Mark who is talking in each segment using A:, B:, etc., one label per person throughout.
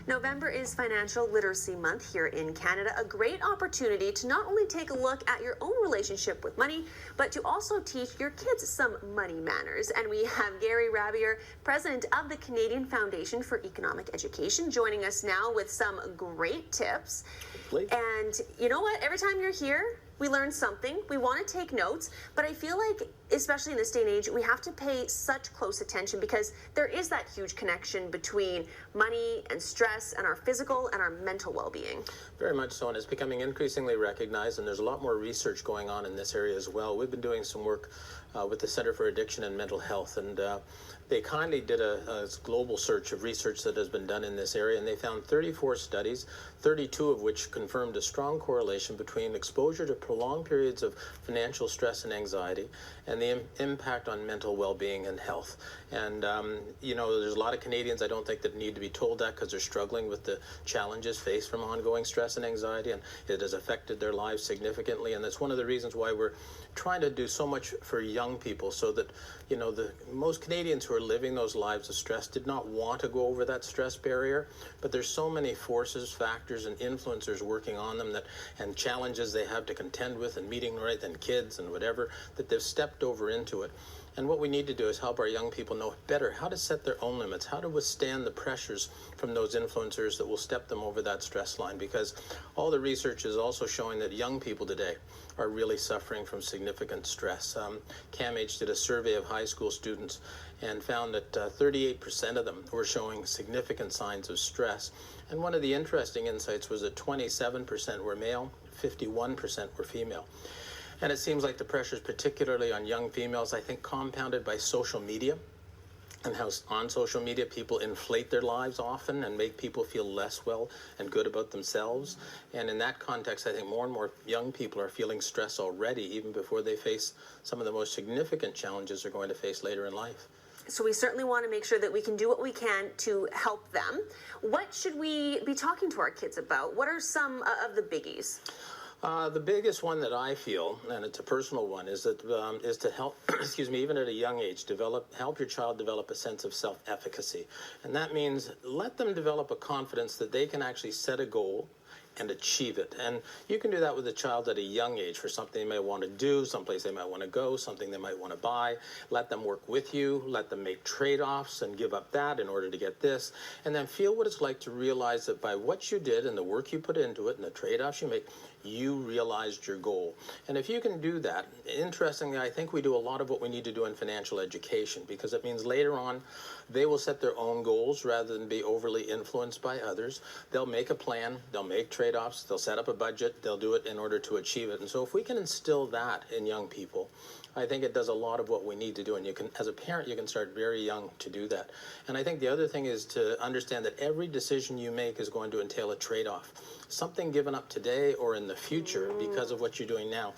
A: November is Financial Literacy Month here in Canada, a great opportunity to not only take a look at your own relationship with money, but to also teach your kids some money manners. And we have Gary Rabbior, President of the Canadian Foundation for Economic Education, joining us now with some great tips.
B: Please.
A: And you know what? Every time you're here, we learn something. We want to take notes, but I feel like, especially in this day and age, we have to pay such close attention because there is that huge connection between money and stress and our physical and our mental well-being.
B: Very much so, and it's becoming increasingly recognized, and there's a lot more research going on in this area as well. We've been doing some work with the Center for Addiction and Mental Health, and they kindly did a global search of research that has been done in this area, and they found 34 studies, 32 of which confirmed a strong correlation between exposure to prolonged periods of financial stress and anxiety and the impact on mental well-being and health. And you know, there's a lot of Canadians, I don't think, that need to be told that because they're struggling with the challenges faced from ongoing stress and anxiety, and it has affected their lives significantly. And that's one of the reasons why we're trying to do so much for young people, so that, you know, the most Canadians who are living those lives of stress did not want to go over that stress barrier, but there's so many forces, factors, and influencers working on them, that and challenges they have to contend with, and meeting right, and kids and whatever, that they've stepped over into it. And what we need to do is help our young people know better how to set their own limits, how to withstand the pressures from those influencers that will step them over that stress line, because all the research is also showing that young people today are really suffering from significant stress. CAMH did a survey of high school students and found that 38% of them were showing significant signs of stress. And one of the interesting insights was that 27% were male, 51% were female. And it seems like the pressures, particularly on young females, I think compounded by social media, and how on social media people inflate their lives often and make people feel less well and good about themselves. And in that context, I think more and more young people are feeling stress already, even before they face some of the most significant challenges they're going to face later in life.
A: So we certainly want to make sure that we can do what we can to help them. What should we be talking to our kids about? What are some of the biggies?
B: The biggest one that I feel, and it's a personal one, is that is to help, excuse me, even at a young age, help your child develop a sense of self-efficacy. And that means let them develop a confidence that they can actually set a goal and achieve it. And you can do that with a child at a young age for something they may want to do, someplace they might want to go, something they might want to buy. Let them work with you, let them make trade-offs and give up that in order to get this, and then feel what it's like to realize that by what you did and the work you put into it and the trade-offs you make, you realized your goal. And if you can do that, interestingly, I think we do a lot of what we need to do in financial education, because it means later on they will set their own goals rather than be overly influenced by others. They'll make a plan, they'll make trade-offs, they'll set up a budget, they'll do it in order to achieve it. And so if we can instill that in young people, I think it does a lot of what we need to do. And you can, as a parent, you can start very young to do that. And I think the other thing is to understand that every decision you make is going to entail a trade-off. Something given up today or in the future because of what you're doing now.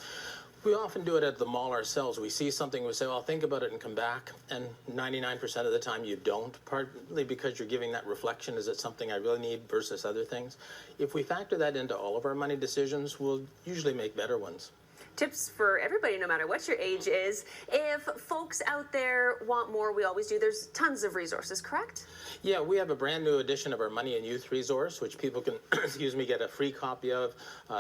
B: We often do it at the mall ourselves. We see something, we say, well, think about it and come back. And 99% of the time you don't, partly because you're giving that reflection, is it something I really need versus other things? If we factor that into all of our money decisions, we'll usually make better ones.
A: Tips for everybody, no matter what your age is. If folks out there want more, we always do. There's tons of resources, correct?
B: Yeah, we have a brand new edition of our Money and Youth resource, which people can, excuse me, get a free copy of,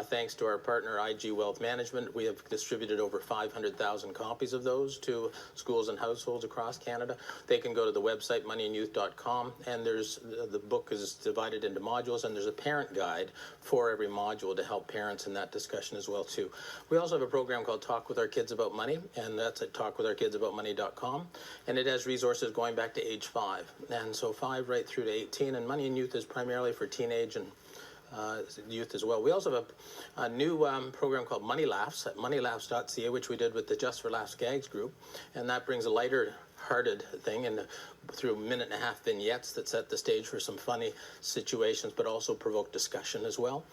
B: thanks to our partner, IG Wealth Management. We have distributed over 500,000 copies of those to schools and households across Canada. They can go to the website, moneyandyouth.com, and there's the book is divided into modules, and there's a parent guide for every module to help parents in that discussion as well, too. We also have a program called Talk With Our Kids About Money, and that's at talkwithourkidsaboutmoney.com, and it has resources going back to age 5, and so 5 right through to 18, and Money and Youth is primarily for teenage and youth as well. We also have a new program called Money Laughs at moneylaughs.ca, which we did with the Just for Laughs Gags group, and that brings a lighter hearted thing, and through a minute-and-a-half vignettes that set the stage for some funny situations but also provoke discussion as well.